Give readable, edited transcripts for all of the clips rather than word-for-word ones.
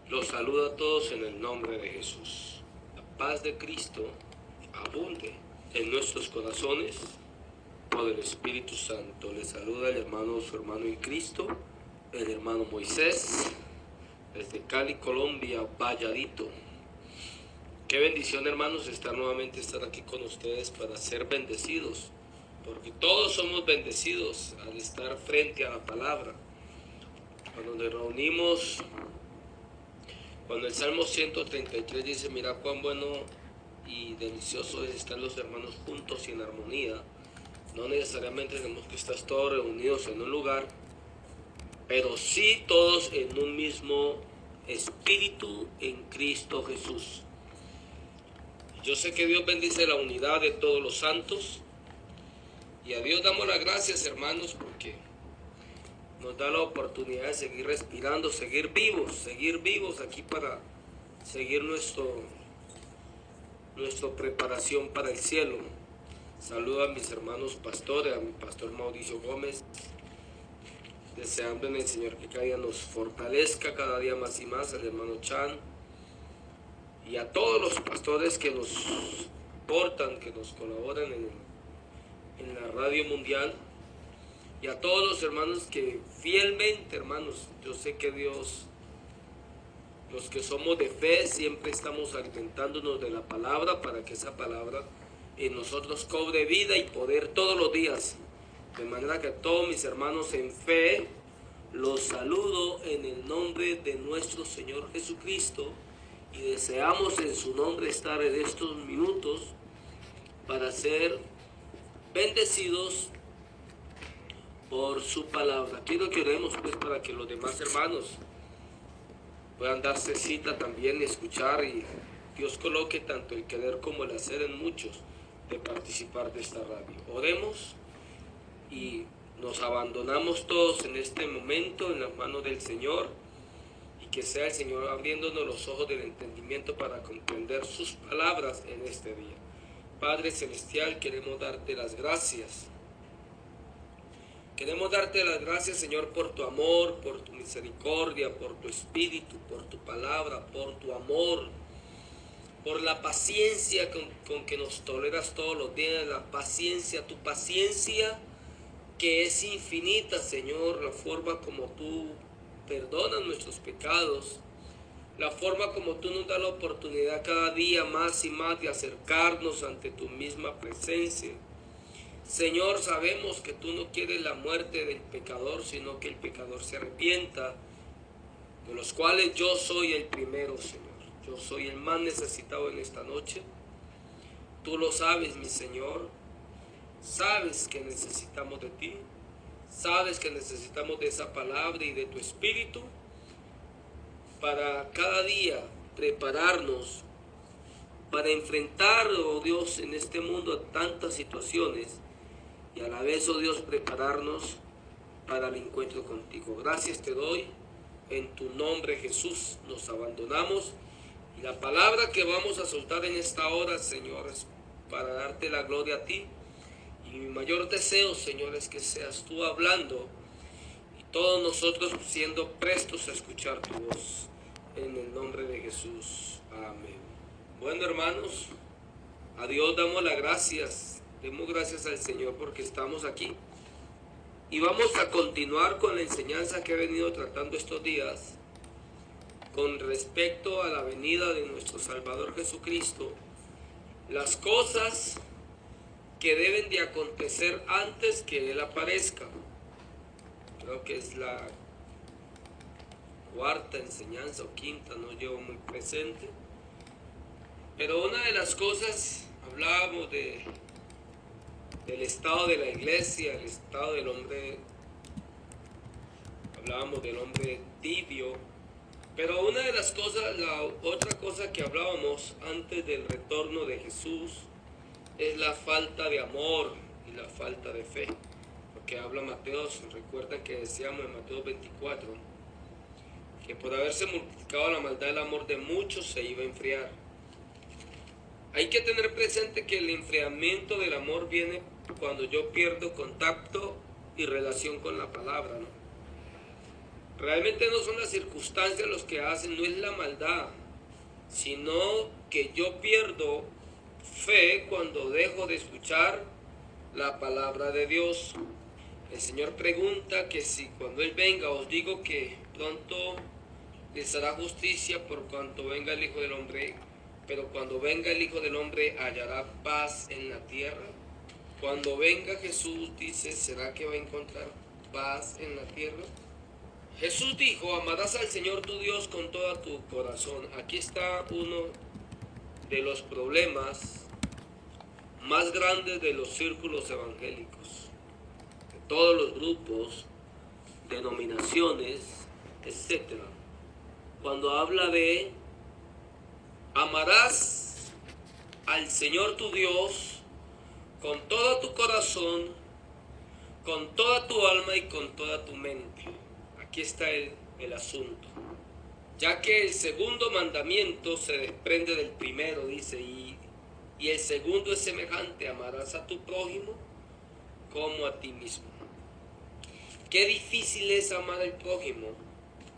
Los saludo a todos en el nombre de Jesús. La paz de Cristo abunde en nuestros corazones por el Espíritu Santo. Les saluda el hermano, su hermano en Cristo, el hermano Moisés, desde Cali, Colombia, Valladito. Qué bendición, hermanos, estar aquí con ustedes para ser bendecidos, porque todos somos bendecidos al estar frente a la palabra. Cuando nos reunimos, cuando el Salmo 133 dice, mira cuán bueno y delicioso es estar los hermanos juntos y en armonía. No necesariamente tenemos que estar todos reunidos en un lugar, pero sí todos en un mismo espíritu en Cristo Jesús. Yo sé que Dios bendice la unidad de todos los santos, y a Dios damos las gracias, hermanos, porque nos da la oportunidad de seguir respirando, seguir vivos aquí para seguir nuestra preparación para el cielo. Saludo a mis hermanos pastores, a mi pastor Mauricio Gómez, deseando en el Señor que cada día nos fortalezca cada día más y más, al hermano Chan, y a todos los pastores que nos portan, que nos colaboran en la radio mundial, y a todos los hermanos que fielmente, hermanos, yo sé que Dios, los que somos de fe, siempre estamos alimentándonos de la palabra para que esa palabra en nosotros cobre vida y poder todos los días. De manera que a todos mis hermanos en fe, los saludo en el nombre de nuestro Señor Jesucristo, y deseamos en su nombre estar en estos minutos para ser bendecidos por su palabra. Quiero que oremos pues para que los demás hermanos puedan darse cita también y escuchar, y Dios coloque tanto el querer como el hacer en muchos de participar de esta radio. Oremos y nos abandonamos todos en este momento en las manos del Señor, y que sea el Señor abriéndonos los ojos del entendimiento para comprender sus palabras en este día. Padre Celestial, queremos darte las gracias. Queremos darte las gracias, Señor, por tu amor, por tu misericordia, por tu espíritu, por tu palabra, por tu amor, por la paciencia con que nos toleras todos los días, tu paciencia que es infinita, Señor, la forma como tú perdonas nuestros pecados, la forma como tú nos das la oportunidad cada día más y más de acercarnos ante tu misma presencia. Señor, sabemos que tú no quieres la muerte del pecador, sino que el pecador se arrepienta, de los cuales yo soy el primero, Señor. Yo soy el más necesitado en esta noche. Tú lo sabes, mi Señor. Sabes que necesitamos de ti. Sabes que necesitamos de esa palabra y de tu espíritu para cada día prepararnos para enfrentar, oh Dios, en este mundo tantas situaciones, y a la vez, oh Dios, prepararnos para el encuentro contigo. Gracias te doy, en tu nombre, Jesús, nos abandonamos, y la palabra que vamos a soltar en esta hora, Señor, es para darte la gloria a ti, y mi mayor deseo, Señor, es que seas tú hablando, y todos nosotros siendo prestos a escuchar tu voz, en el nombre de Jesús. Amén. Bueno, hermanos, a Dios damos las gracias. Demos gracias al Señor porque estamos aquí. Y vamos a continuar con la enseñanza que he venido tratando estos días con respecto a la venida de nuestro Salvador Jesucristo. Las cosas que deben de acontecer antes que Él aparezca. Creo que es la cuarta enseñanza o quinta, no llevo muy presente. Pero una de las cosas, hablábamos del estado de la iglesia, el estado del hombre, hablábamos del hombre tibio, pero una de las cosas, la otra cosa que hablábamos antes del retorno de Jesús es la falta de amor y la falta de fe, porque habla Mateo, recuerdan que decíamos en Mateo 24, que por haberse multiplicado la maldad, el amor de muchos se iba a enfriar. Hay que tener presente que el enfriamiento del amor viene cuando yo pierdo contacto y relación con la palabra, ¿no? Realmente no son las circunstancias los que hacen, no es la maldad, sino que yo pierdo fe cuando dejo de escuchar la palabra de Dios. El Señor pregunta que si cuando Él venga os digo que pronto les hará justicia por cuanto venga el Hijo del Hombre, pero cuando venga el Hijo del Hombre hallará paz en la tierra. Cuando venga Jesús, dice, ¿será que va a encontrar paz en la tierra? Jesús dijo, amarás al Señor tu Dios con todo tu corazón. Aquí está uno de los problemas más grandes de los círculos evangélicos, de todos los grupos, denominaciones, etc. Cuando habla de amarás al Señor tu Dios con todo tu corazón, con toda tu alma y con toda tu mente. Aquí está el asunto. Ya que el segundo mandamiento se desprende del primero, dice, y el segundo es semejante, amarás a tu prójimo como a ti mismo. Qué difícil es amar al prójimo.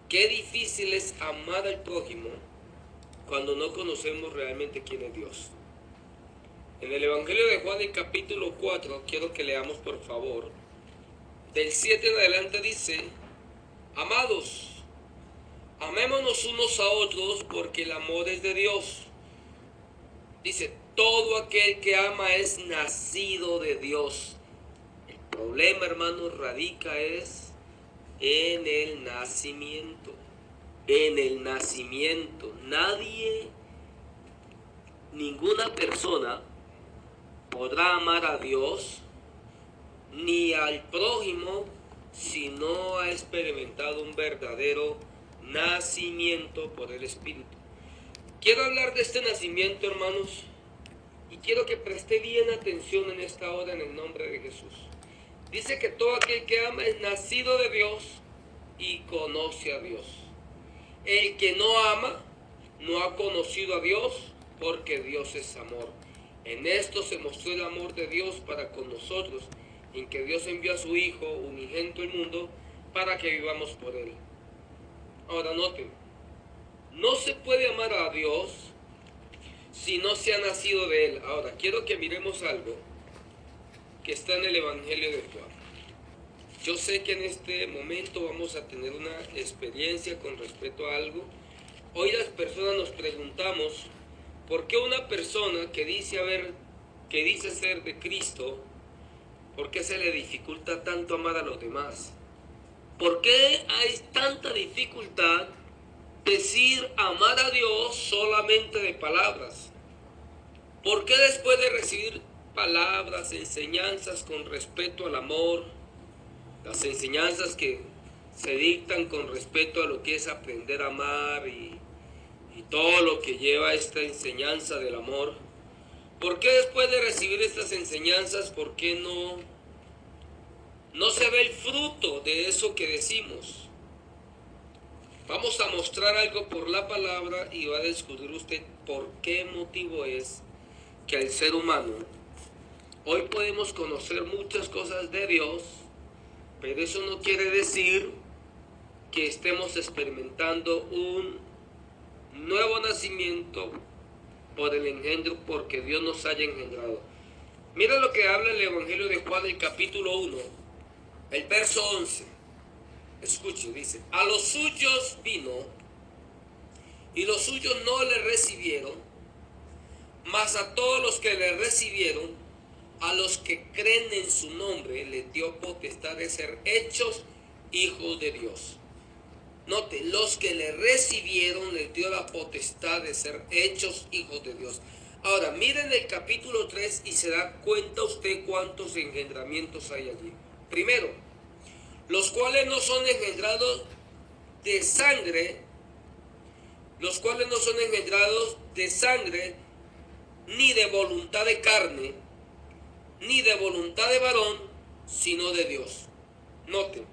Qué difícil es amar al prójimo cuando no conocemos realmente quién es Dios. En el Evangelio de Juan, el capítulo 4, quiero que leamos por favor, del 7 en adelante dice, amados, amémonos unos a otros porque el amor es de Dios. Dice, todo aquel que ama es nacido de Dios. El problema, hermanos, radica es en el nacimiento. En el nacimiento. Nadie, ninguna persona podrá amar a Dios ni al prójimo si no ha experimentado un verdadero nacimiento por el Espíritu. Quiero hablar de este nacimiento, hermanos, y quiero que preste bien atención en esta hora en el nombre de Jesús. Dice que todo aquel que ama es nacido de Dios y conoce a Dios. El que no ama no ha conocido a Dios, porque Dios es amor. En esto se mostró el amor de Dios para con nosotros, en que Dios envió a su Hijo unigénito al mundo para que vivamos por Él. Ahora noten, no se puede amar a Dios si no se ha nacido de Él. Ahora, quiero que miremos algo que está en el Evangelio de Juan. Yo sé que en este momento vamos a tener una experiencia con respecto a algo. Hoy las personas nos preguntamos, ¿por qué una persona que dice ser de Cristo, por qué se le dificulta tanto amar a los demás? ¿Por qué hay tanta dificultad decir amar a Dios solamente de palabras? ¿Por qué después de recibir palabras, enseñanzas con respecto al amor, las enseñanzas que se dictan con respecto a lo que es aprender a amar y todo lo que lleva esta enseñanza del amor, ¿por qué después de recibir estas enseñanzas, por qué no se ve el fruto de eso que decimos? Vamos a mostrar algo por la palabra y va a descubrir usted por qué motivo es que el ser humano, hoy podemos conocer muchas cosas de Dios, pero eso no quiere decir que estemos experimentando un nuevo nacimiento por el engendro, porque Dios nos haya engendrado. Mira lo que habla el Evangelio de Juan, el capítulo 1, el verso 11. Escuche, dice, a los suyos vino y los suyos no le recibieron, mas a todos los que le recibieron, a los que creen en su nombre, les dio potestad de ser hechos hijos de Dios. Note, los que le recibieron les dio la potestad de ser hechos hijos de Dios. Ahora, miren el capítulo 3 y se da cuenta usted cuántos engendramientos hay allí. Primero, los cuales no son engendrados de sangre, ni de voluntad de carne, ni de voluntad de varón, sino de Dios. Noten,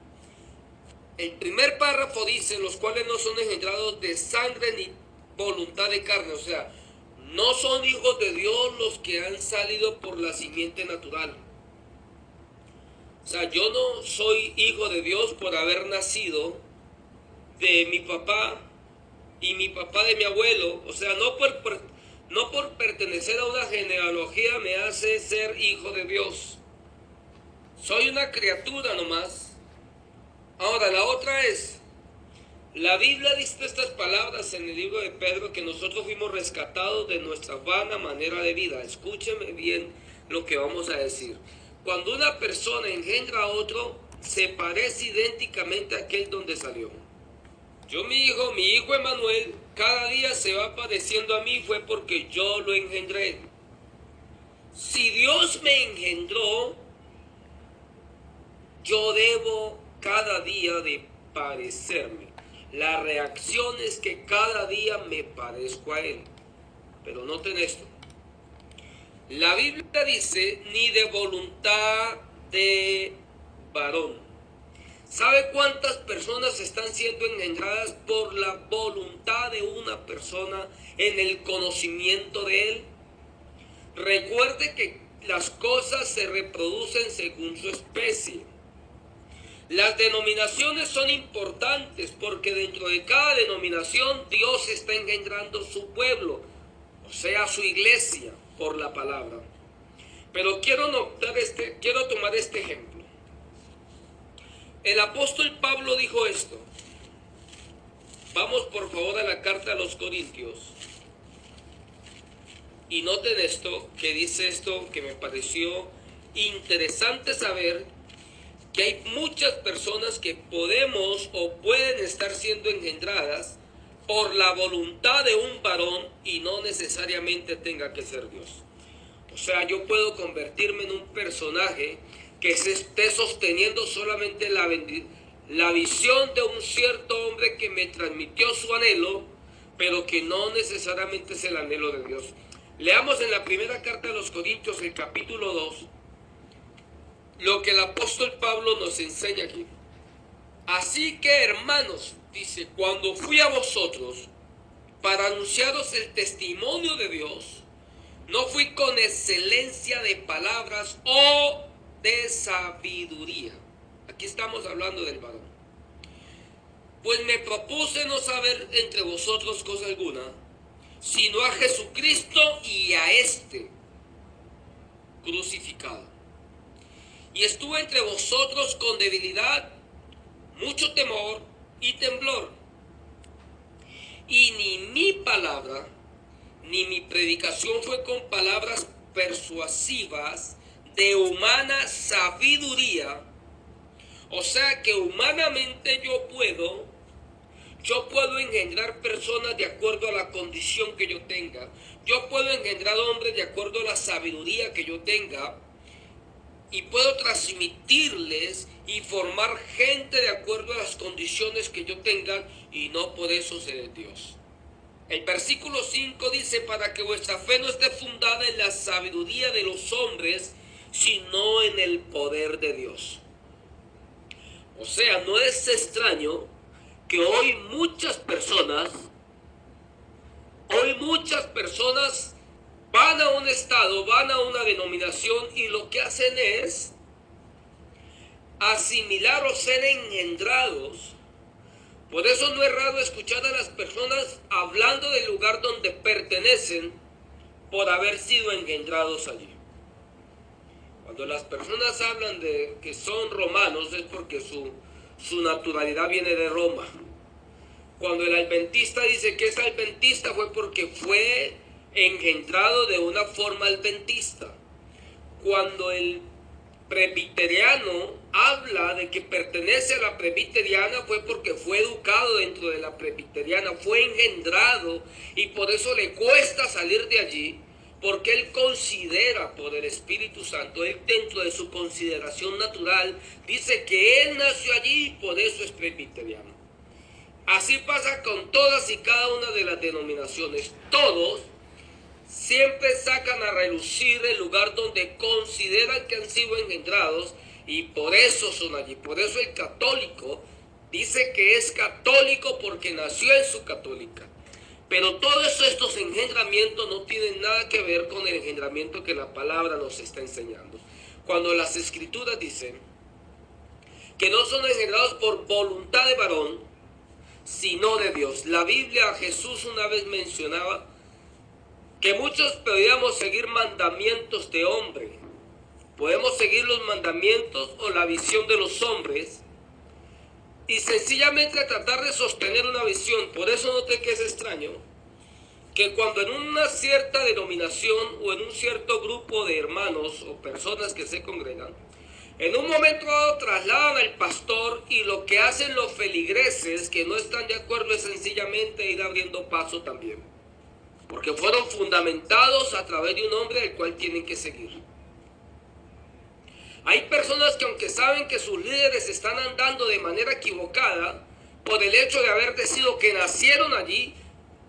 el primer párrafo dice, los cuales no son engendrados de sangre ni voluntad de carne, o sea, no son hijos de Dios los que han salido por la simiente natural. O sea, yo no soy hijo de Dios por haber nacido de mi papá y mi papá de mi abuelo. O sea, no por pertenecer a una genealogía me hace ser hijo de Dios. Soy una criatura nomás. Ahora, la otra es, la Biblia dice estas palabras en el libro de Pedro, que nosotros fuimos rescatados de nuestra vana manera de vida. Escúcheme bien lo que vamos a decir. Cuando una persona engendra a otro, se parece idénticamente a aquel donde salió. Mi hijo Emanuel, cada día se va pareciendo a mí, fue porque yo lo engendré. Si Dios me engendró, yo debo cada día de parecerme. La reacción es que cada día me parezco a Él. Pero noten esto. La Biblia dice, ni de voluntad de varón. ¿Sabe cuántas personas están siendo engendradas por la voluntad de una persona en el conocimiento de Él? Recuerde que las cosas se reproducen según su especie. Las denominaciones son importantes porque dentro de cada denominación Dios está engendrando su pueblo, o sea, su iglesia, por la palabra. Pero quiero tomar este ejemplo. El apóstol Pablo dijo esto. Vamos por favor a la carta a los Corintios. Y noten esto, que dice esto, que me pareció interesante saber, que hay muchas personas que podemos o pueden estar siendo engendradas por la voluntad de un varón y no necesariamente tenga que ser Dios. O sea, yo puedo convertirme en un personaje que se esté sosteniendo solamente la visión de un cierto hombre que me transmitió su anhelo, pero que no necesariamente es el anhelo de Dios. Leamos en la primera carta de los Corintios, el capítulo 2, lo que el apóstol Pablo nos enseña aquí. Así que, hermanos, dice, cuando fui a vosotros para anunciaros el testimonio de Dios, no fui con excelencia de palabras o de sabiduría. Aquí estamos hablando del varón. Pues me propuse no saber entre vosotros cosa alguna, sino a Jesucristo y a este crucificado. Y estuve entre vosotros con debilidad, mucho temor y temblor. Y ni mi palabra, ni mi predicación fue con palabras persuasivas de humana sabiduría. O sea que humanamente yo puedo engendrar personas de acuerdo a la condición que yo tenga. Yo puedo engendrar hombres de acuerdo a la sabiduría que yo tenga. Y puedo transmitirles y formar gente de acuerdo a las condiciones que yo tenga, y no por eso ser de Dios. El versículo 5 dice, para que vuestra fe no esté fundada en la sabiduría de los hombres, sino en el poder de Dios. O sea, no es extraño que hoy muchas personas van a un estado, van a una denominación y lo que hacen es asimilar o ser engendrados. Por eso no es raro escuchar a las personas hablando del lugar donde pertenecen por haber sido engendrados allí. Cuando las personas hablan de que son romanos es porque su naturalidad viene de Roma. Cuando el adventista dice que es adventista fue porque fue engendrado de una forma adventista. Cuando el presbiteriano habla de que pertenece a la presbiteriana fue porque fue educado dentro de la presbiteriana, fue engendrado y por eso le cuesta salir de allí, porque él considera por el Espíritu Santo, él dentro de su consideración natural dice que él nació allí y por eso es presbiteriano. Así pasa con todas y cada una de las denominaciones. Todos siempre sacan a relucir el lugar donde consideran que han sido engendrados y por eso son allí. Por eso el católico dice que es católico porque nació en su católica. Pero todos estos engendramientos no tienen nada que ver con el engendramiento que la palabra nos está enseñando. Cuando las escrituras dicen que no son engendrados por voluntad de varón, sino de Dios. La Biblia, Jesús una vez mencionaba que muchos podíamos seguir mandamientos de hombre. Podemos seguir los mandamientos o la visión de los hombres y sencillamente tratar de sostener una visión. Por eso noté que es extraño que cuando en una cierta denominación o en un cierto grupo de hermanos o personas que se congregan, en un momento dado trasladan al pastor y lo que hacen los feligreses que no están de acuerdo es sencillamente ir abriendo paso también, porque fueron fundamentados a través de un hombre al cual tienen que seguir. Hay personas que aunque saben que sus líderes están andando de manera equivocada, por el hecho de haber decidido que nacieron allí,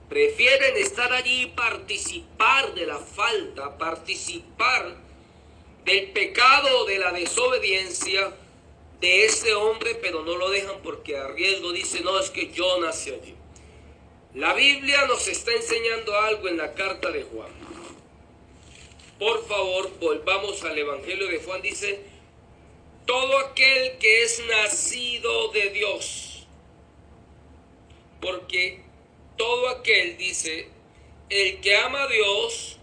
prefieren estar allí y participar de la falta, participar del pecado, de la desobediencia de ese hombre, pero no lo dejan porque a riesgo dice, no, es que yo nací allí. La Biblia nos está enseñando algo en la carta de Juan. Por favor, volvamos al Evangelio de Juan. Dice, todo aquel que es nacido de Dios, porque todo aquel, dice, el que ama a Dios,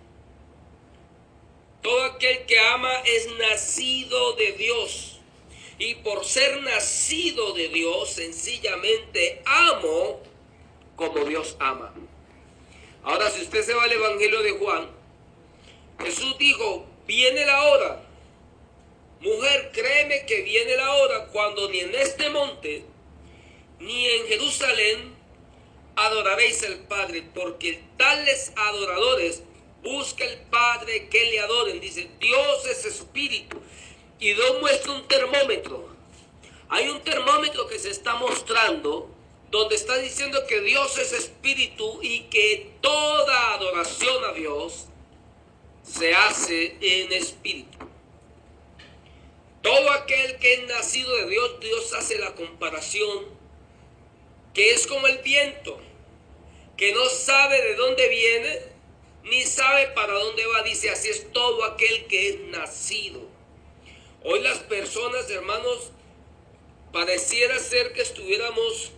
todo aquel que ama es nacido de Dios. Y por ser nacido de Dios, sencillamente amo como Dios ama. Ahora, si usted se va al Evangelio de Juan, Jesús dijo, viene la hora. Mujer, créeme que viene la hora cuando ni en este monte, ni en Jerusalén, adoraréis al Padre, porque tales adoradores busca el Padre que le adoren. Dice, Dios es espíritu. Y Dios muestra un termómetro. Hay un termómetro que se está mostrando, donde está diciendo que Dios es espíritu y que toda adoración a Dios se hace en espíritu. Todo aquel que es nacido de Dios, Dios hace la comparación, que es como el viento, que no sabe de dónde viene, ni sabe para dónde va. Dice, así es todo aquel que es nacido. Hoy las personas, hermanos, pareciera ser que estuviéramos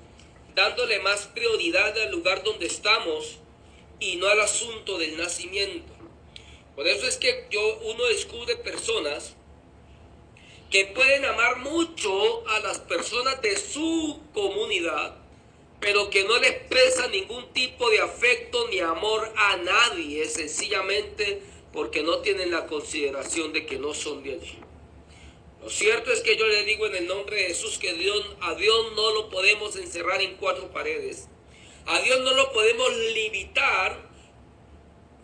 dándole más prioridad al lugar donde estamos y no al asunto del nacimiento. Por eso es que uno descubre personas que pueden amar mucho a las personas de su comunidad, pero que no le expresan ningún tipo de afecto ni amor a nadie, sencillamente porque no tienen la consideración de que no son de allí. Lo cierto es que yo le digo en el nombre de Jesús que a Dios no lo podemos encerrar en cuatro paredes. A Dios no lo podemos limitar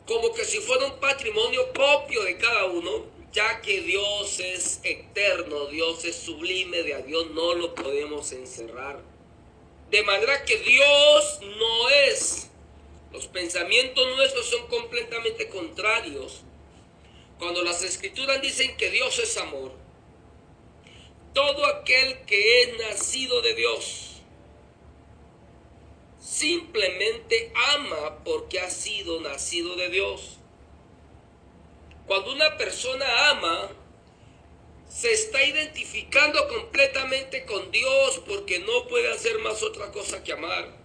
como que si fuera un patrimonio propio de cada uno, ya que Dios es eterno, Dios es sublime, de a Dios no lo podemos encerrar. De manera que Dios no es, los pensamientos nuestros son completamente contrarios. Cuando las Escrituras dicen que Dios es amor, todo aquel que es nacido de Dios simplemente ama porque ha sido nacido de Dios. Cuando una persona ama, se está identificando completamente con Dios porque no puede hacer más otra cosa que amar.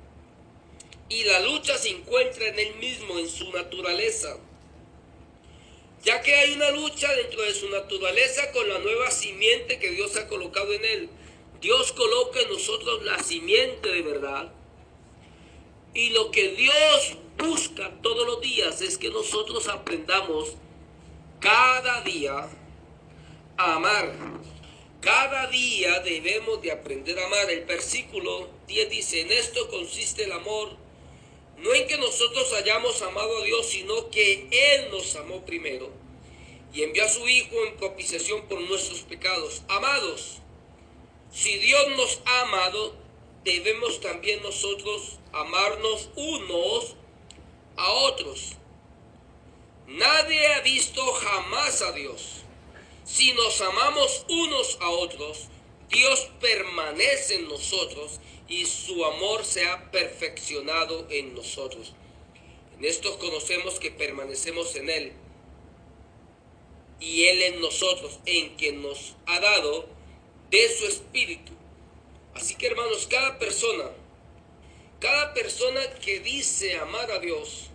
Y la lucha se encuentra en él mismo, en su naturaleza. Ya que hay una lucha dentro de su naturaleza con la nueva simiente que Dios ha colocado en él. Dios coloca en nosotros la simiente de verdad. Y lo que Dios busca todos los días es que nosotros aprendamos cada día a amar. Cada día debemos de aprender a amar. El versículo 10 dice, en esto consiste el amor, no en que nosotros hayamos amado a Dios, sino que Él nos amó primero y envió a su Hijo en propiciación por nuestros pecados. Amados, si Dios nos ha amado, debemos también nosotros amarnos unos a otros. Nadie ha visto jamás a Dios. Si nos amamos unos a otros, Dios permanece en nosotros y su amor se ha perfeccionado en nosotros. En esto conocemos que permanecemos en Él y Él en nosotros, en quien nos ha dado de su Espíritu. Así que, hermanos, cada persona Cada persona que dice amar a Dios,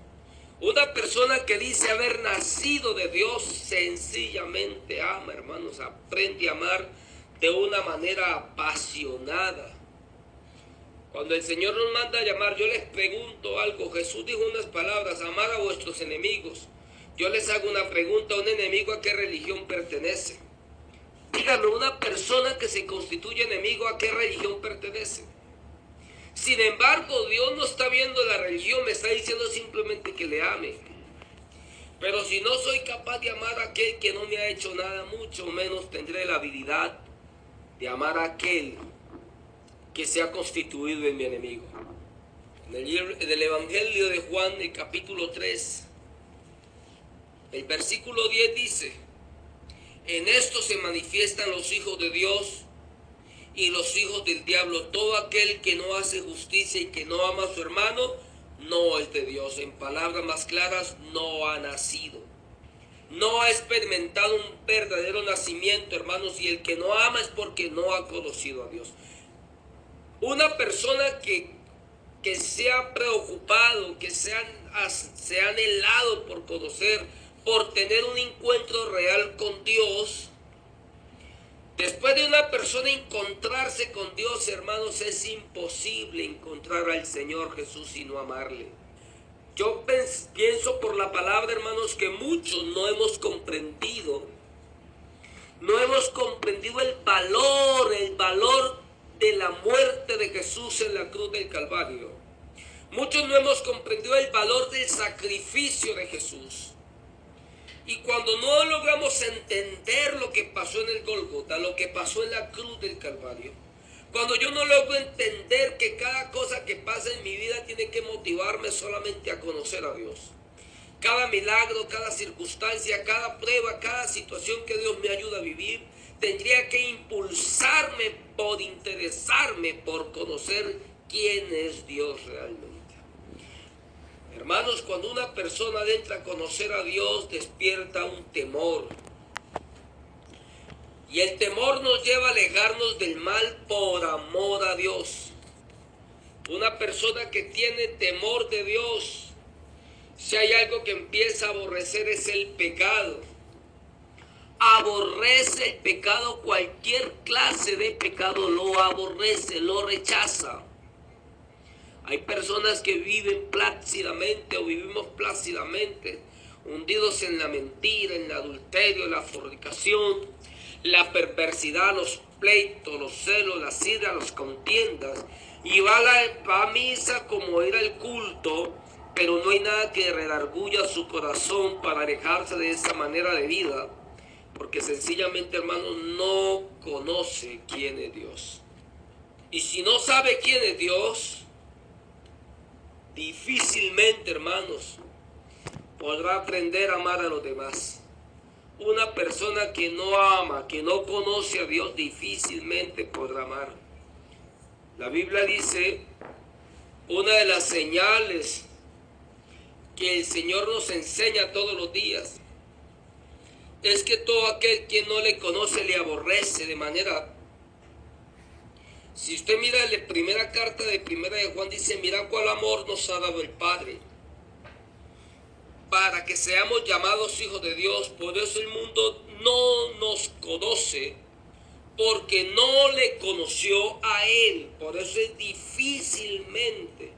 una persona que dice haber nacido de Dios, sencillamente ama, hermanos, aprende a amar de una manera apasionada. Cuando el Señor nos manda a llamar, yo les pregunto algo. Jesús dijo unas palabras: amar a vuestros enemigos. Yo les hago una pregunta: ¿un enemigo a qué religión pertenece? Díganme, una persona que se constituye enemigo, ¿a qué religión pertenece? Sin embargo, Dios no está viendo la religión, me está diciendo simplemente que le ame. Pero si no soy capaz de amar a aquel que no me ha hecho nada, mucho menos tendré la habilidad de amar a aquel que se ha constituido en mi enemigo. En el Evangelio de Juan, el capítulo 3, el versículo 10 dice: en esto se manifiestan los hijos de Dios y los hijos del diablo. Todo aquel que no hace justicia y que no ama a su hermano, no es de Dios. En palabras más claras, no ha nacido. No ha experimentado un verdadero nacimiento, hermanos, y el que no ama es porque no ha conocido a Dios. Una persona que se ha preocupado, que se ha anhelado por conocer, por tener un encuentro real con Dios, después de una persona encontrarse con Dios, hermanos, es imposible encontrar al Señor Jesús y no amarle. Yo pienso por la palabra, hermanos, que muchos no hemos comprendido el valor de la muerte de Jesús en la cruz del Calvario. Muchos no hemos comprendido el valor del sacrificio de Jesús. Y cuando no logramos entender lo que pasó en el Gólgota, lo que pasó en la cruz del Calvario, cuando yo no logro entender que cada cosa que pasa en mi vida tiene que motivarme solamente a conocer a Dios, cada milagro, cada circunstancia, cada prueba, cada situación que Dios me ayuda a vivir, tendría que impulsarme por interesarme, por conocer quién es Dios realmente. Hermanos, cuando una persona entra a conocer a Dios, despierta un temor. Y el temor nos lleva a alejarnos del mal por amor a Dios. Una persona que tiene temor de Dios, si hay algo que empieza a aborrecer, es el pecado. Aborrece el pecado, cualquier clase de pecado lo aborrece, lo rechaza. Hay personas que viven plácidamente o vivimos plácidamente, hundidos en la mentira, en el adulterio, en la fornicación, la perversidad, los pleitos, los celos, las iras, las contiendas. Y va a misa como ir al culto, pero no hay nada que redarguya su corazón para alejarse de esa manera de vida, porque sencillamente, hermano, no conoce quién es Dios. Y si no sabe quién es Dios, difícilmente, hermanos, podrá aprender a amar a los demás. Una persona que no ama, que no conoce a Dios, difícilmente podrá amar. La Biblia dice, una de las señales que el Señor nos enseña todos los días es que todo aquel que no le conoce le aborrece de manera. Si usted mira la primera carta de Primera de Juan, dice: mira cuál amor nos ha dado el Padre, para que seamos llamados hijos de Dios. Por eso el mundo no nos conoce, porque no le conoció a Él. Por eso es difícilmente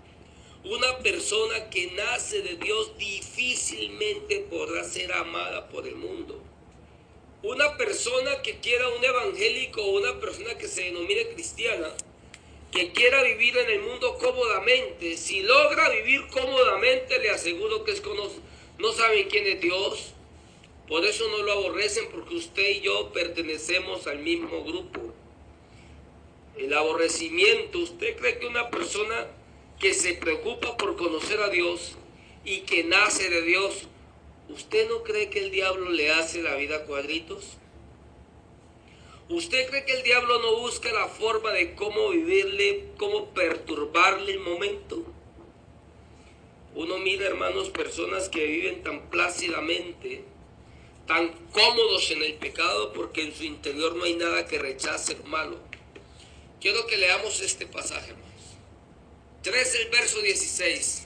una persona que nace de Dios, difícilmente podrá ser amada por el mundo. Una persona que quiera, un evangélico o una persona que se denomine cristiana, que quiera vivir en el mundo cómodamente, si logra vivir cómodamente, le aseguro que no saben quién es Dios. Por eso no lo aborrecen, porque usted y yo pertenecemos al mismo grupo. El aborrecimiento, ¿usted cree que una persona que se preocupa por conocer a Dios y que nace de Dios, ¿usted no cree que el diablo le hace la vida a cuadritos? ¿Usted cree que el diablo no busca la forma de cómo vivirle, cómo perturbarle el momento? Uno mira, hermanos, personas que viven tan plácidamente, tan cómodos en el pecado, porque en su interior no hay nada que rechace lo malo. Quiero que leamos este pasaje, hermanos. 3, el verso 16.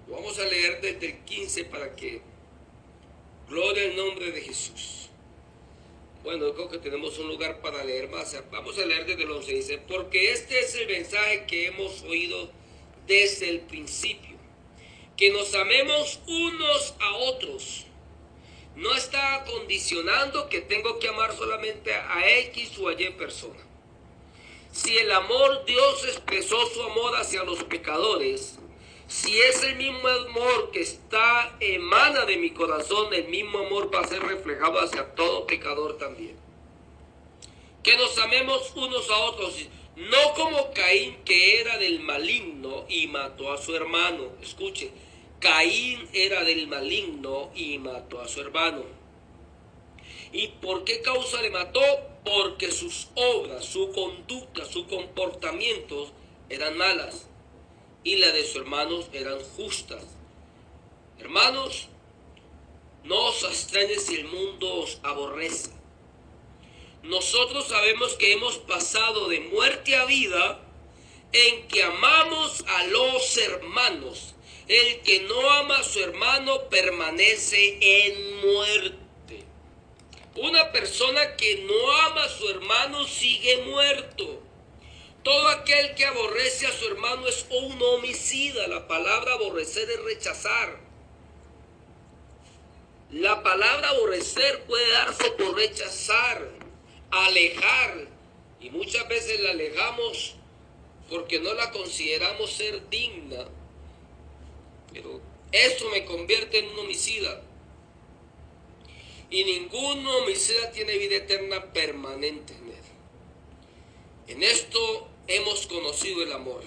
Vamos a leer desde el 15 para que gloria al nombre de Jesús. Bueno, creo que tenemos un lugar para leer más. Vamos a leer desde el 11. Dice, porque este es el mensaje que hemos oído desde el principio, que nos amemos unos a otros. No está condicionando que tengo que amar solamente a X o a Y persona. Si el amor, Dios expresó su amor hacia los pecadores, si es el mismo amor que emana de mi corazón, el mismo amor va a ser reflejado hacia todo pecador también. Que nos amemos unos a otros, no como Caín, que era del maligno y mató a su hermano. Escuche, Caín era del maligno y mató a su hermano. ¿Y por qué causa le mató? Porque sus obras, su conducta, sus comportamientos eran malas y las de sus hermanos eran justas. Hermanos, no os extrañe si el mundo os aborrece. Nosotros sabemos que hemos pasado de muerte a vida en que amamos a los hermanos. El que no ama a su hermano permanece en muerte. Una persona que no ama a su hermano sigue muerto. Todo aquel que aborrece a su hermano es un homicida. La palabra aborrecer es rechazar. La palabra aborrecer puede darse por rechazar, alejar. Y muchas veces la alejamos porque no la consideramos ser digna. Pero eso me convierte en un homicida. Y ningún homicida tiene vida eterna permanente en él. En esto hemos conocido el amor,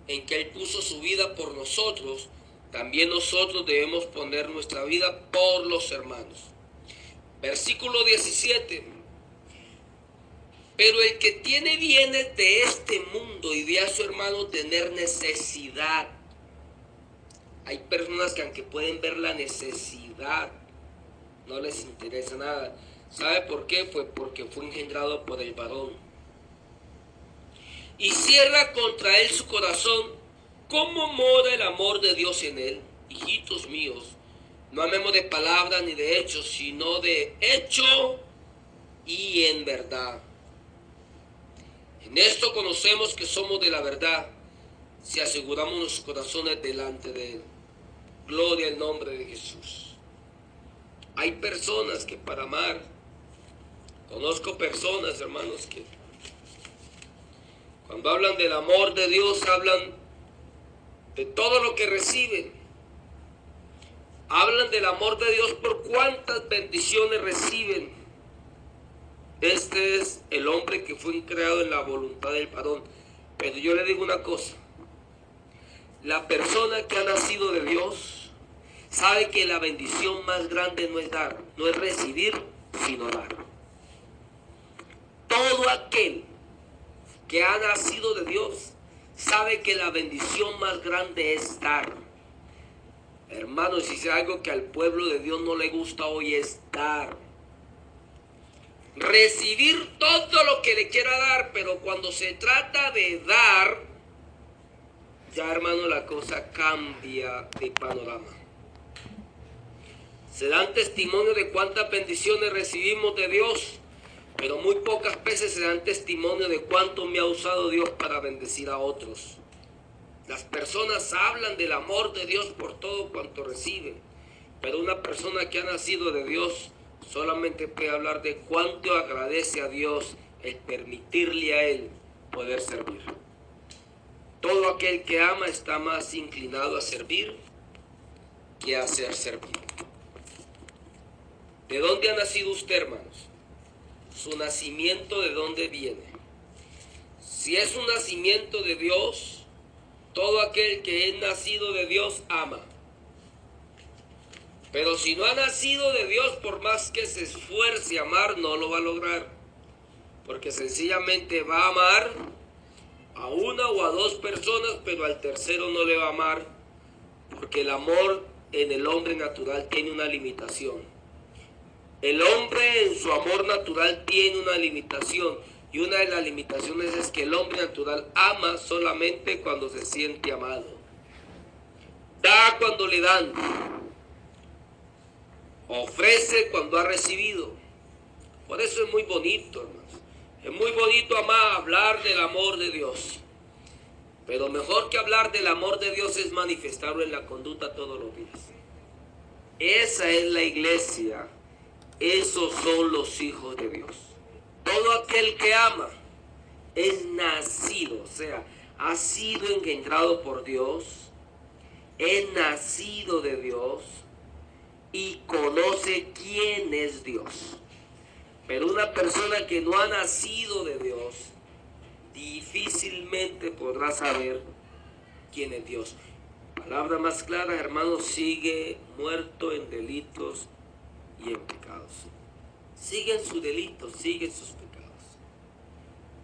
en que Él puso su vida por nosotros. También nosotros debemos poner nuestra vida por los hermanos. Versículo 17. Pero el que tiene bienes de este mundo y ve a su hermano tener necesidad. Hay personas que aunque pueden ver la necesidad, no les interesa nada. ¿Sabe por qué? Pues porque fue engendrado por el varón. Y cierra contra él su corazón. ¿Cómo mora el amor de Dios en él? Hijitos míos, no amemos de palabra ni de hecho, sino de hecho y en verdad. En esto conocemos que somos de la verdad, si aseguramos nuestros corazones delante de Él. Gloria al nombre de Jesús. Hay personas que para amar, conozco personas, hermanos, que cuando hablan del amor de Dios, hablan de todo lo que reciben. Hablan del amor de Dios por cuántas bendiciones reciben. Este es el hombre que fue creado en la voluntad del varón. Pero yo le digo una cosa. La persona que ha nacido de Dios sabe que la bendición más grande no es dar, no es recibir, sino dar. Todo aquel que ha nacido de Dios sabe que la bendición más grande es dar. Hermanos, si es algo que al pueblo de Dios no le gusta hoy es dar. Recibir todo lo que le quiera dar, pero cuando se trata de dar, ya hermano la cosa cambia de panorama. Se dan testimonio de cuántas bendiciones recibimos de Dios, pero muy pocas veces se dan testimonio de cuánto me ha usado Dios para bendecir a otros. Las personas hablan del amor de Dios por todo cuanto reciben, pero una persona que ha nacido de Dios solamente puede hablar de cuánto agradece a Dios el permitirle a Él poder servir. Todo aquel que ama está más inclinado a servir que a ser servido. ¿De dónde ha nacido usted, hermanos? Su nacimiento, ¿de dónde viene? Si es un nacimiento de Dios, todo aquel que es nacido de Dios ama. Pero si no ha nacido de Dios, por más que se esfuerce a amar, no lo va a lograr. Porque sencillamente va a amar a una o a dos personas, pero al tercero no le va a amar. Porque el amor en el hombre natural tiene una limitación. El hombre en su amor natural tiene una limitación. Y una de las limitaciones es que el hombre natural ama solamente cuando se siente amado. Da cuando le dan. Ofrece cuando ha recibido. Por eso es muy bonito, hermanos. Es muy bonito hablar del amor de Dios. Pero mejor que hablar del amor de Dios es manifestarlo en la conducta todos los días. Esa es la iglesia. Esos son los hijos de Dios. Todo aquel que ama es nacido, o sea, ha sido engendrado por Dios, es nacido de Dios y conoce quién es Dios. Pero una persona que no ha nacido de Dios difícilmente podrá saber quién es Dios. Palabra más clara, hermanos, sigue muerto en delitos y en pecados. Sigue en sus delitos, sigue en sus pecados.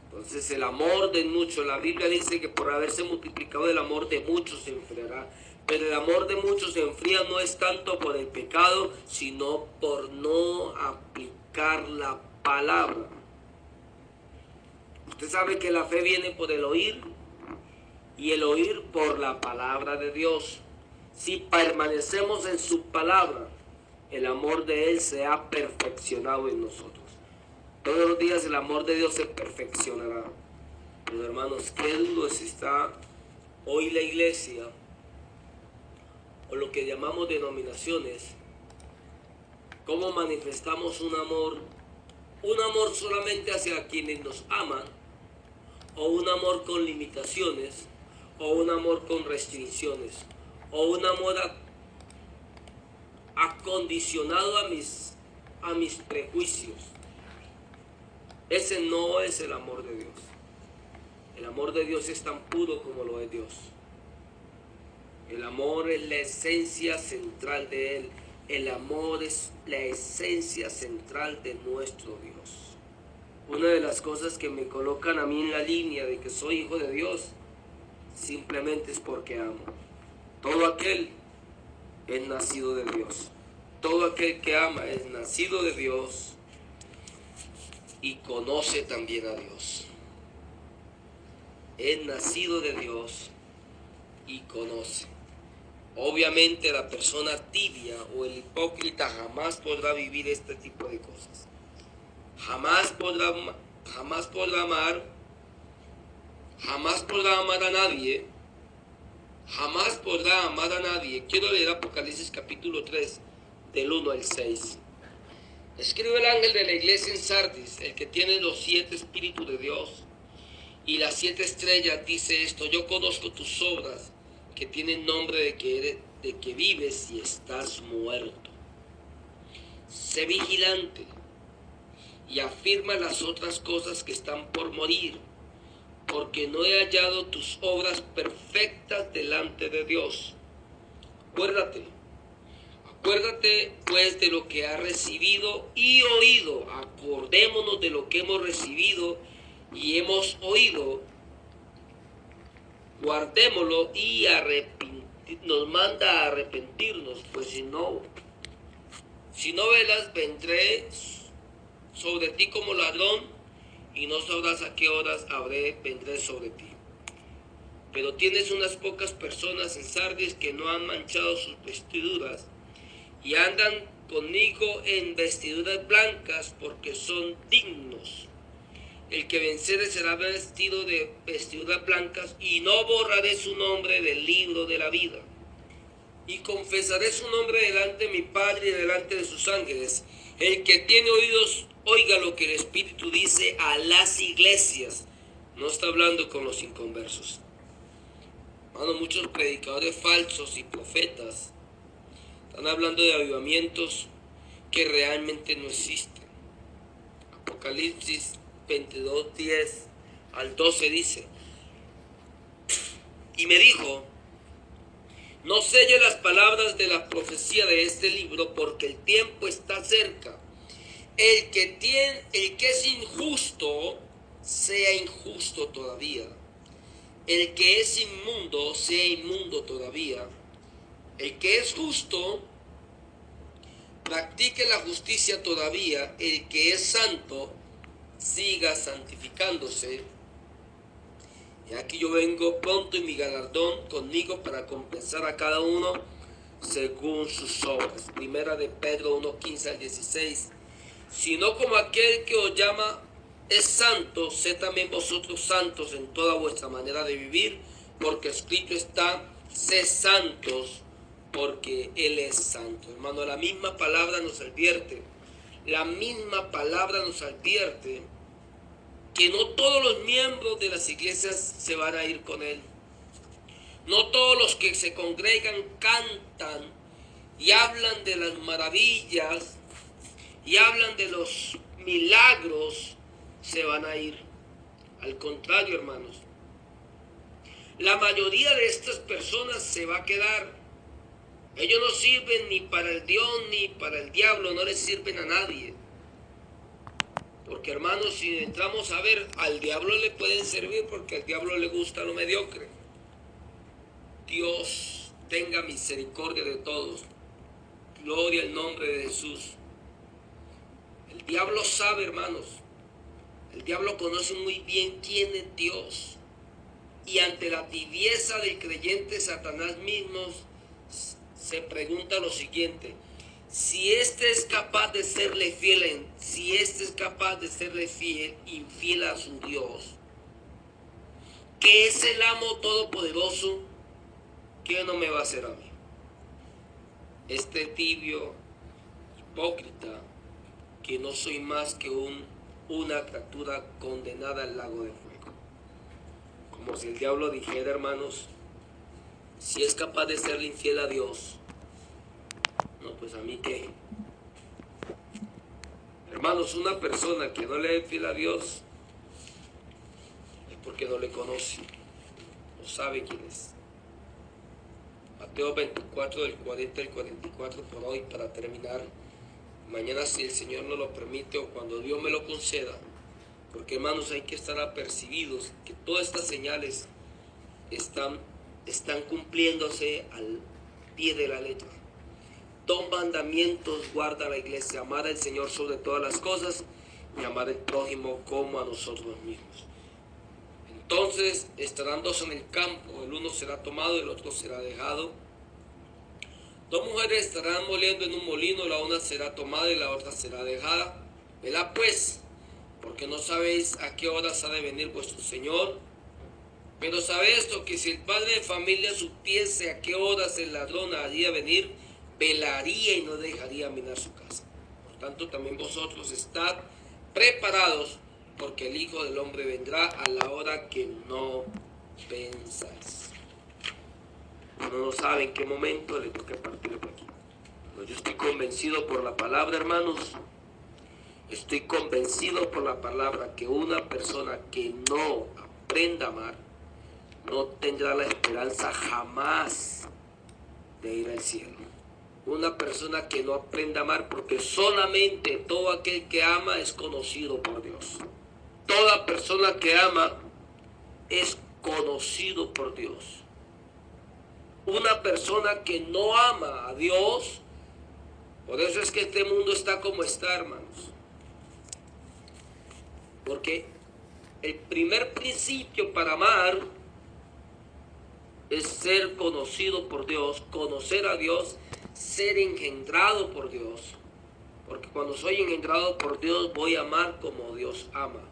Entonces el amor de muchos, la Biblia dice que por haberse multiplicado el amor de muchos se enfriará. Pero el amor de muchos se enfría no es tanto por el pecado, sino por no aplicar la palabra. Usted sabe que la fe viene por el oír y el oír por la palabra de Dios. Si permanecemos en su palabra, el amor de Él se ha perfeccionado en nosotros. Todos los días el amor de Dios se perfeccionará. Pero hermanos, qué duro está hoy la iglesia, o lo que llamamos denominaciones. Cómo manifestamos un amor solamente hacia quienes nos aman, o un amor con limitaciones, o un amor con restricciones, o un amor acondicionado a mis prejuicios. Ese no es el amor de Dios. El amor de Dios es tan puro como lo es Dios. El amor es la esencia central de Él. El amor es la esencia central de nuestro Dios. Una de las cosas que me colocan a mí en la línea de que soy hijo de Dios, simplemente es porque amo. Todo aquel es nacido de Dios. Todo aquel que ama es nacido de Dios y conoce también a Dios. Es nacido de Dios y conoce. Obviamente la persona tibia o el hipócrita jamás podrá vivir este tipo de cosas. Jamás podrá amar a nadie. Jamás podrá amar a nadie. Quiero leer Apocalipsis capítulo 3, del 1 al 6. Escribe el ángel de la iglesia en Sardis, el que tiene los 7 espíritus de Dios y las 7 estrellas, dice esto: yo conozco tus obras, que tienen nombre de que vives y estás muerto. Sé vigilante y afirma las otras cosas que están por morir, porque no he hallado tus obras perfectas delante de Dios. Acuérdate pues de lo que has recibido y oído. Acordémonos de lo que hemos recibido y hemos oído. Guardémoslo y nos manda a arrepentirnos, pues si no velas, vendré sobre ti como ladrón y no sabrás a qué horas vendré sobre ti. Pero tienes unas pocas personas en Sardis que no han manchado sus vestiduras y andan conmigo en vestiduras blancas, porque son dignos. El que venciere será vestido de vestiduras blancas, y no borraré su nombre del libro de la vida. Y confesaré su nombre delante de mi Padre y delante de sus ángeles. El que tiene oídos, oiga lo que el Espíritu dice a las iglesias. No está hablando con los inconversos. Hermano, muchos predicadores falsos y profetas están hablando de avivamientos que realmente no existen. Apocalipsis 22, 10 al 12 dice: y me dijo, no selle las palabras de la profecía de este libro, porque el tiempo está cerca. El que es injusto, sea injusto todavía. El que es inmundo, sea inmundo todavía. El que es justo, practique la justicia todavía. El que es santo, siga santificándose. Y aquí yo vengo pronto y mi galardón conmigo para compensar a cada uno según sus obras. Primera de Pedro 1:15 al 16. Sino como aquel que os llama es santo, sed también vosotros santos en toda vuestra manera de vivir, porque escrito está, sed santos, porque Él es santo. Hermano, la misma palabra nos advierte, que no todos los miembros de las iglesias se van a ir con Él. No todos los que se congregan cantan y hablan de las maravillas y hablan de los milagros, se van a ir. Al contrario, hermanos, la mayoría de estas personas se va a quedar. Ellos no sirven ni para el Dios ni para el diablo, no les sirven a nadie. Porque, hermanos, si entramos a ver, al diablo le pueden servir porque al diablo le gusta lo mediocre. Dios tenga misericordia de todos. Gloria al nombre de Jesús. El diablo sabe, hermanos. El diablo conoce muy bien quién es Dios. Y ante la tibieza del creyente, Satanás mismo se pregunta lo siguiente: si éste es capaz de serle fiel, infiel a su Dios, que es el amo todopoderoso, ¿qué no me va a hacer a mí? Este tibio, hipócrita, que no soy más que una criatura condenada al lago de fuego. Como si el diablo dijera, hermanos, si es capaz de serle infiel a Dios, no, pues a mí qué. Hermanos, una persona que no le es fiel a Dios es porque no le conoce, no sabe quién es. Mateo 24 del 40 al 44 por hoy, para terminar. Mañana, si el Señor nos lo permite o cuando Dios me lo conceda, porque, hermanos, hay que estar apercibidos que todas estas señales están cumpliéndose al pie de la letra. 2 mandamientos guarda la iglesia: amar al Señor sobre todas las cosas y amar al prójimo como a nosotros mismos. Entonces estarán 2 en el campo, el uno será tomado y el otro será dejado. 2 mujeres estarán moliendo en un molino, la una será tomada y la otra será dejada. Velad pues, porque no sabéis a qué horas ha de venir vuestro Señor. Pero sabed esto, que si el padre de familia supiese a qué horas el ladrón haría venir, velaría y no dejaría minar su casa. Por tanto, también vosotros estad preparados, porque el Hijo del Hombre vendrá a la hora que no pensáis. Uno no sabe en qué momento le toca partir por aquí. Pero yo estoy convencido por la palabra, hermanos. Estoy convencido por la palabra que una persona que no aprenda a amar no tendrá la esperanza jamás de ir al cielo. Una persona que no aprenda a amar, porque solamente todo aquel que ama es conocido por Dios. Toda persona que ama es conocido por Dios. Una persona que no ama a Dios, por eso es que este mundo está como está, hermanos. Porque el primer principio para amar es ser conocido por Dios, conocer a Dios, ser engendrado por Dios. Porque cuando soy engendrado por Dios, voy a amar como Dios ama.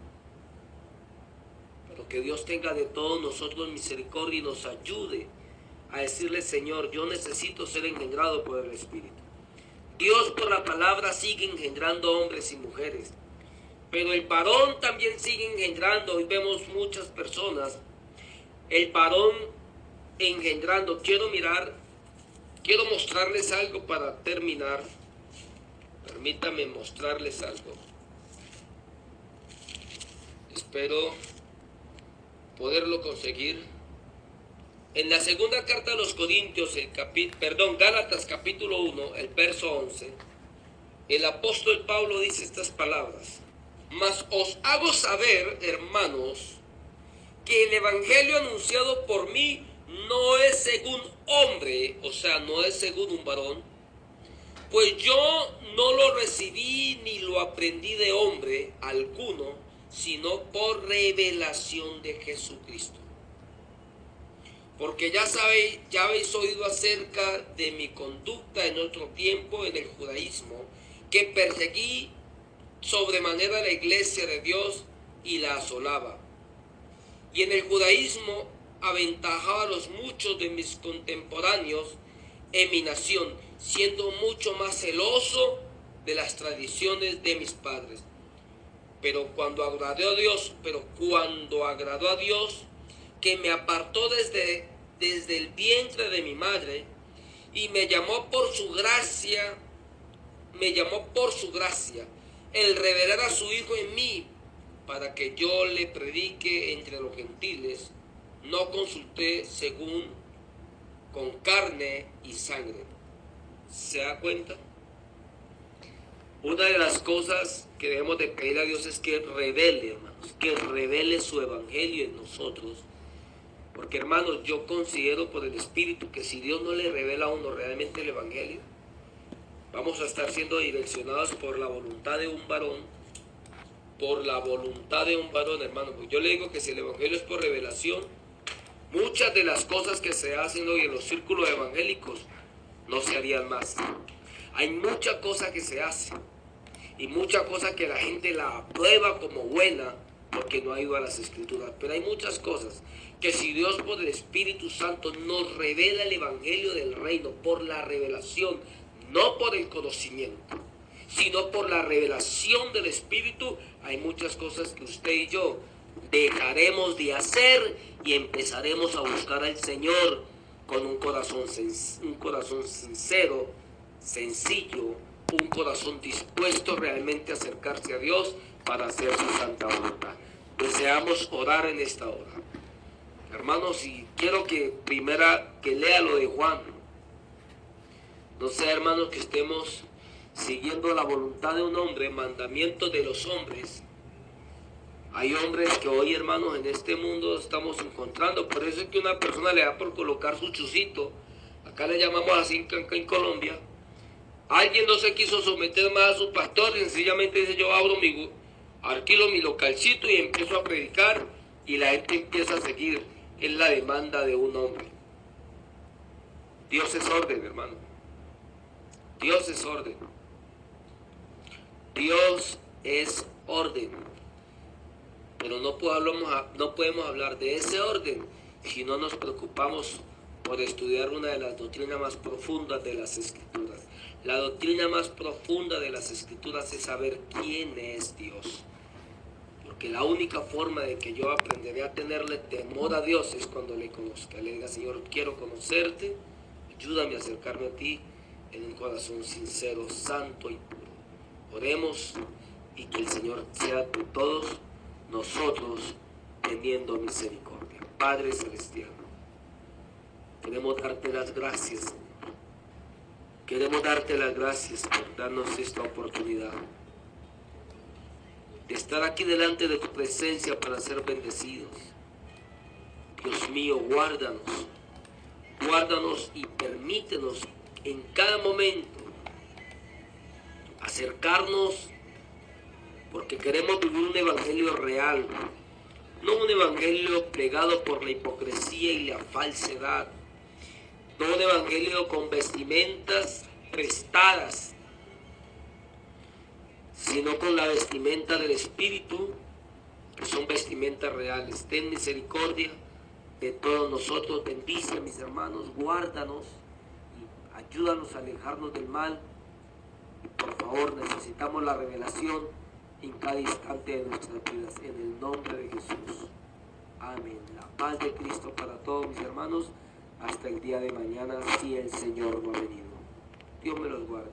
Pero que Dios tenga de todos nosotros misericordia y nos ayude a decirle: Señor, yo necesito ser engendrado por el Espíritu. Dios por la palabra sigue engendrando hombres y mujeres, pero el varón también sigue engendrando. Hoy vemos muchas personas, el varón engendrando. Quiero mostrarles algo para terminar. Permítame mostrarles algo. Espero poderlo conseguir. En la segunda carta a los Corintios, Gálatas capítulo 1, el verso 11, el apóstol Pablo dice estas palabras: mas os hago saber, hermanos, que el evangelio anunciado por mí no es según hombre, o sea, no es según un varón, pues yo no lo recibí ni lo aprendí de hombre alguno, sino por revelación de Jesucristo. Porque ya habéis oído acerca de mi conducta en otro tiempo en el judaísmo, que perseguí sobremanera la iglesia de Dios y la asolaba. Y en el judaísmo aventajaba a los muchos de mis contemporáneos en mi nación, siendo mucho más celoso de las tradiciones de mis padres. Pero cuando agradó a Dios, que me apartó desde el vientre de mi madre y me llamó por su gracia, el revelar a su Hijo en mí, para que yo le predique entre los gentiles, no consulté según con carne y sangre. ¿Se da cuenta? Una de las cosas que debemos de pedir a Dios es que revele, hermanos, que revele su evangelio en nosotros. Porque, hermanos, yo considero por el Espíritu que si Dios no le revela a uno realmente el evangelio, vamos a estar siendo direccionados por la voluntad de un varón, hermano. Pues yo le digo que si el evangelio es por revelación, muchas de las cosas que se hacen hoy en los círculos evangélicos no se harían más. Hay mucha cosa que se hace y mucha cosa que la gente la aprueba como buena porque no ha ido a las Escrituras. Pero hay muchas cosas que si Dios por el Espíritu Santo nos revela el evangelio del reino por la revelación, no por el conocimiento, sino por la revelación del Espíritu, hay muchas cosas que usted y yo dejaremos de hacer y empezaremos a buscar al Señor con un corazón sincero, sencillo, un corazón dispuesto realmente a acercarse a Dios para hacer su santa voluntad. Deseamos orar en esta hora. Hermanos, y quiero que lea lo de Juan. No sea, hermanos, que estemos siguiendo la voluntad de un hombre, mandamientos de los hombres. Hay hombres que hoy, hermanos, en este mundo estamos encontrando. Por eso es que una persona le da por colocar su chucito. Acá le llamamos así en Colombia. Alguien no se quiso someter más a su pastor y sencillamente dice: yo alquilo mi localcito y empiezo a predicar, y la gente empieza a seguir. Es la demanda de un hombre. Dios es orden, hermano. Dios es orden. Dios es orden. Pero no podemos hablar de ese orden si no nos preocupamos por estudiar una de las doctrinas más profundas de las Escrituras. La doctrina más profunda de las Escrituras es saber quién es Dios. Porque la única forma de que yo aprenderé a tenerle temor a Dios es cuando le conozca. Le diga: Señor, quiero conocerte, ayúdame a acercarme a ti en un corazón sincero, santo y puro. Oremos y que el Señor sea de todos nosotros teniendo misericordia. Padre Celestial, queremos darte las gracias, Señor. Queremos darte las gracias por darnos esta oportunidad de estar aquí delante de tu presencia para ser bendecidos. Dios mío, guárdanos y permítenos en cada momento acercarnos, porque queremos vivir un evangelio real, no un evangelio plegado por la hipocresía y la falsedad, no un evangelio con vestimentas prestadas, sino con la vestimenta del Espíritu, que son vestimentas reales. Ten misericordia de todos nosotros, bendice a mis hermanos, guárdanos y ayúdanos a alejarnos del mal. Y por favor, necesitamos la revelación en cada instante de nuestras vidas, en el nombre de Jesús. Amén. La paz de Cristo para todos mis hermanos, hasta el día de mañana, si el Señor no ha venido. Dios me los guarde.